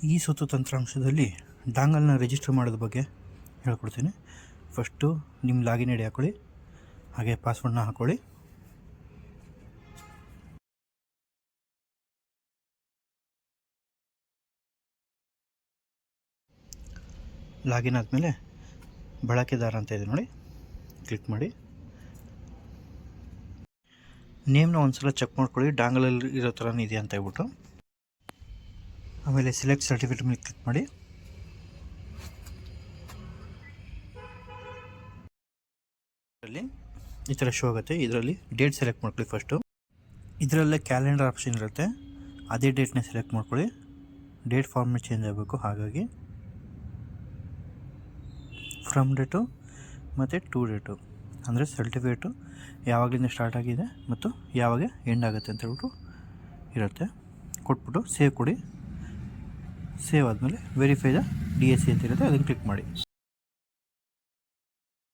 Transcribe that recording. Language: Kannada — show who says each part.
Speaker 1: ಈ ಸುತ್ತು ತಂತ್ರಾಂಶದಲ್ಲಿ ಡಾಂಗಲ್ನ ರಿಜಿಸ್ಟರ್ ಮಾಡೋದ್ರ ಬಗ್ಗೆ ಹೇಳ್ಕೊಡ್ತೀನಿ. ಫಸ್ಟು ನಿಮ್ಮ ಲಾಗಿನ್ ಐಡಿ ಹಾಕ್ಕೊಳ್ಳಿ, ಹಾಗೆ ಪಾಸ್ವರ್ಡ್ನ ಹಾಕ್ಕೊಳ್ಳಿ. ಲಾಗಿನ್ ಆದಮೇಲೆ ಬಳಕೆದಾರ ಅಂತ ಇದೆ ನೋಡಿ, ಕ್ಲಿಕ್ ಮಾಡಿ. ನೇಮ್ನ ಒಂದ್ಸಲ ಚೆಕ್ ಮಾಡ್ಕೊಳ್ಳಿ, ಡಾಂಗಲಲ್ಲಿ ಇರೋ ಥರನೇ ಇದೆ ಅಂತ ಹೇಳ್ಬಿಟ್ಟು. ಆಮೇಲೆ ಸೆಲೆಕ್ಟ್ ಸರ್ಟಿಫಿಕೇಟ್ ಮೇಲೆ ಕ್ಲಿಕ್ ಮಾಡಿ. ಇದರಲ್ಲಿ ಈ ಥರ ಶೋ ಆಗುತ್ತೆ. ಇದರಲ್ಲಿ ಡೇಟ್ ಸೆಲೆಕ್ಟ್ ಮಾಡ್ಕೊಳ್ಳಿ ಫಸ್ಟು. ಇದರಲ್ಲೇ ಕ್ಯಾಲೆಂಡರ್ ಆಪ್ಷನ್ ಇರುತ್ತೆ, ಅದೇ ಡೇಟ್ನ ಸೆಲೆಕ್ಟ್ ಮಾಡ್ಕೊಳ್ಳಿ. ಡೇಟ್ ಫಾರ್ಮೇಟ್ ಚೇಂಜ್ ಆಗಬೇಕು, ಹಾಗಾಗಿ ಫ್ರಮ್ ಡೇಟು ಮತ್ತು ಟು ಡೇಟು ಅಂದರೆ ಸರ್ಟಿಫಿಕೇಟು ಯಾವಾಗಲಿಂದ ಸ್ಟಾರ್ಟ್ ಆಗಿದೆ ಮತ್ತು ಯಾವಾಗ ಎಂಡ್ ಆಗುತ್ತೆ ಅಂತ ಹೇಳ್ಬಿಟ್ಟು ಇರುತ್ತೆ. ಕೊಟ್ಬಿಟ್ಟು ಸೇವ್ ಕೊಡಿ. ಸೇವ್ ಆದಮೇಲೆ ವೆರಿಫೈ ದ DSC ಅಂತ ಇರುತ್ತೆ, ಅದನ್ನು ಕ್ಲಿಕ್ ಮಾಡಿ.